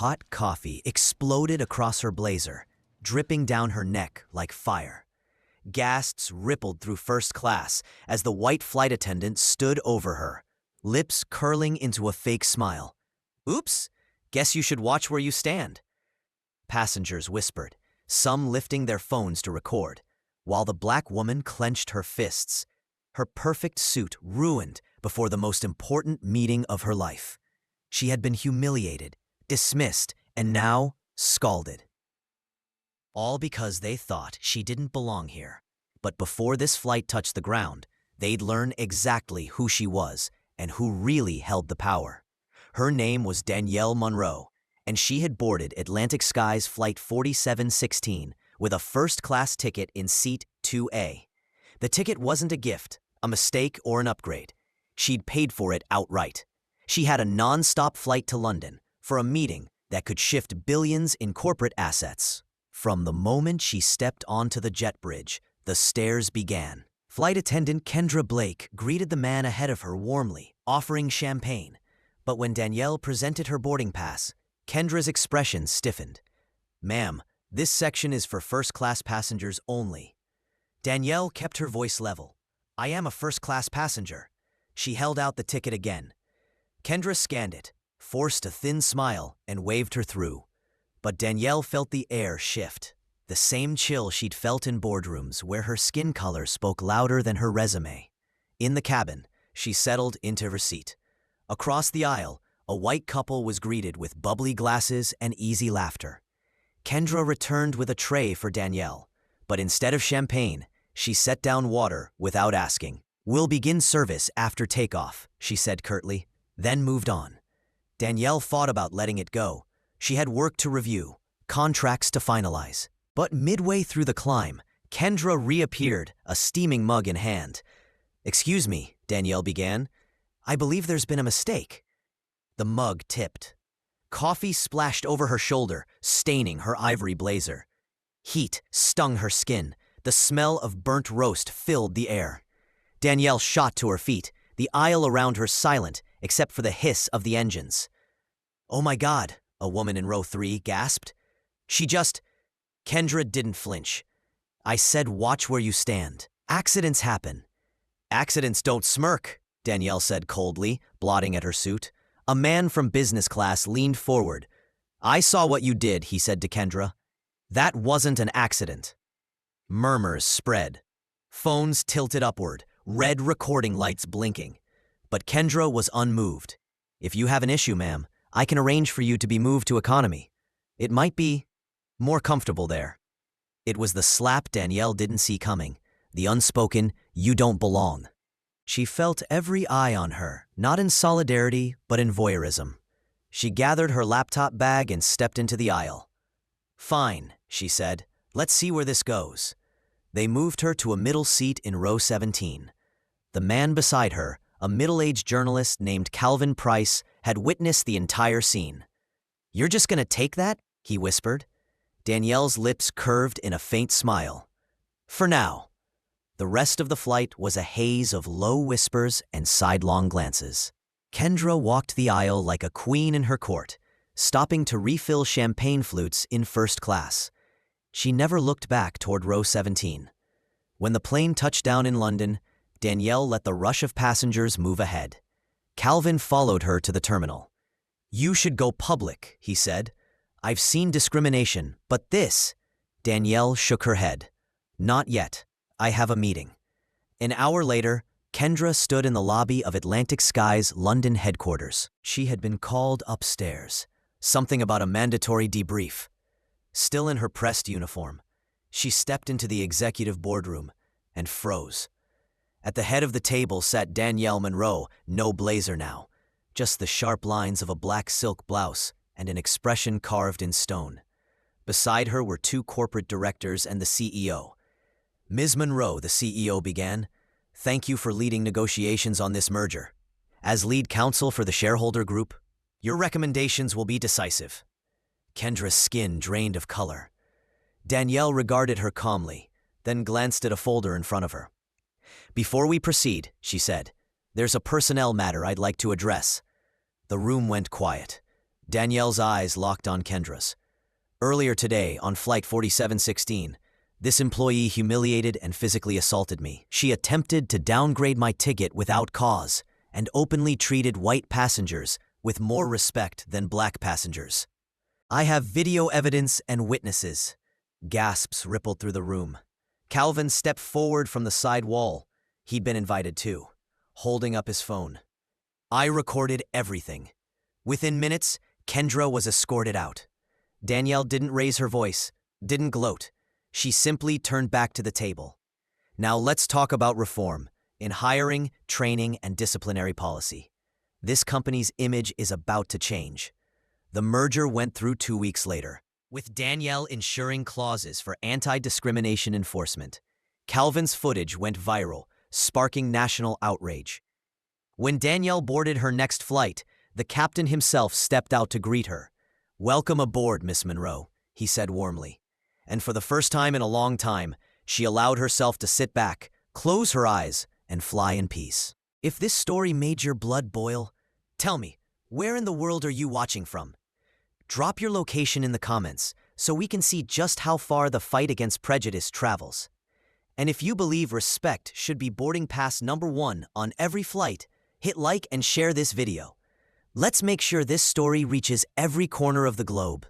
Hot coffee exploded across her blazer, dripping down her neck like fire. Gasps rippled through first class as the white flight attendant stood over her, lips curling into a fake smile. "Oops, guess you should watch where you stand." Passengers whispered, some lifting their phones to record, while the black woman clenched her fists, her perfect suit ruined before the most important meeting of her life. She had been humiliated, dismissed, and now scalded. All because they thought she didn't belong here. But before this flight touched the ground, they'd learn exactly who she was and who really held the power. Her name was Danielle Monroe, and she had boarded Atlantic Sky's Flight 4716 with a first-class ticket in Seat 2A. The ticket wasn't a gift, a mistake, or an upgrade. She'd paid for it outright. She had a non-stop flight to London for a meeting that could shift billions in corporate assets. From the moment she stepped onto the jet bridge, the stares began. Flight attendant Kendra Blake greeted the man ahead of her warmly, offering champagne. But when Danielle presented her boarding pass, Kendra's expression stiffened. "Ma'am, this section is for first-class passengers only." Danielle kept her voice level. "I am a first-class passenger." She held out the ticket again. Kendra scanned it, forced a thin smile, and waved her through. But Danielle felt the air shift, the same chill she'd felt in boardrooms where her skin color spoke louder than her resume. In the cabin, she settled into her seat. Across the aisle, a white couple was greeted with bubbly glasses and easy laughter. Kendra returned with a tray for Danielle, but instead of champagne, she set down water without asking. "We'll begin service after takeoff," she said curtly, then moved on. Danielle thought about letting it go. She had work to review, contracts to finalize. But midway through the climb, Kendra reappeared, a steaming mug in hand. "Excuse me," Danielle began. "I believe there's been a mistake." The mug tipped. Coffee splashed over her shoulder, staining her ivory blazer. Heat stung her skin. The smell of burnt roast filled the air. Danielle shot to her feet, the aisle around her silent except for the hiss of the engines. "Oh my God," a woman in row 3 gasped. Kendra didn't flinch. "I said watch where you stand. Accidents happen." "Accidents don't smirk," Danielle said coldly, blotting at her suit. A man from business class leaned forward. "I saw what you did," he said to Kendra. "That wasn't an accident." Murmurs spread. Phones tilted upward, red recording lights blinking. But Kendra was unmoved. "If you have an issue, ma'am, I can arrange for you to be moved to economy. It might be more comfortable there." It was the slap Danielle didn't see coming, the unspoken, "you don't belong." She felt every eye on her, not in solidarity, but in voyeurism. She gathered her laptop bag and stepped into the aisle. "Fine," she said. "Let's see where this goes." They moved her to a middle seat in row 17. The man beside her, a middle-aged journalist named Calvin Price, had witnessed the entire scene. "You're just gonna take that?" he whispered. Danielle's lips curved in a faint smile. "For now." The rest of the flight was a haze of low whispers and sidelong glances. Kendra walked the aisle like a queen in her court, stopping to refill champagne flutes in first class. She never looked back toward row 17. When the plane touched down in London, Danielle let the rush of passengers move ahead. Calvin followed her to the terminal. "You should go public," he said. "I've seen discrimination, but this—" Danielle shook her head. "Not yet. I have a meeting." An hour later, Kendra stood in the lobby of Atlantic Sky's London headquarters. She had been called upstairs. Something about a mandatory debrief. Still in her pressed uniform, she stepped into the executive boardroom and froze. At the head of the table sat Danielle Monroe, no blazer now, just the sharp lines of a black silk blouse and an expression carved in stone. Beside her were 2 corporate directors and the CEO. "Ms. Monroe," the CEO began, "thank you for leading negotiations on this merger. As lead counsel for the shareholder group, your recommendations will be decisive." Kendra's skin drained of color. Danielle regarded her calmly, then glanced at a folder in front of her. "Before we proceed," she said, "there's a personnel matter I'd like to address." The room went quiet. Danielle's eyes locked on Kendra's. Earlier today, on Flight 4716, this employee humiliated and physically assaulted me. She attempted to downgrade my ticket without cause and openly treated white passengers with more respect than black passengers. I have video evidence and witnesses. Gasps rippled through the room. Calvin stepped forward from the side wall. He'd been invited too, holding up his phone. I recorded everything. Within minutes, Kendra was escorted out. Danielle didn't raise her voice, didn't gloat. She simply turned back to the table. Now let's talk about reform in hiring, training, and disciplinary policy. This company's image is about to change. The merger went through 2 weeks later, with Danielle ensuring clauses for anti-discrimination enforcement. Calvin's footage went viral, sparking national outrage. When Danielle boarded her next flight, the captain himself stepped out to greet her. "Welcome aboard, Miss Monroe," he said warmly. And for the first time in a long time, she allowed herself to sit back, close her eyes, and fly in peace. If this story made your blood boil, tell me, where in the world are you watching from? Drop your location in the comments so we can see just how far the fight against prejudice travels. And if you believe respect should be boarding pass #1 on every flight, hit like and share this video. Let's make sure this story reaches every corner of the globe.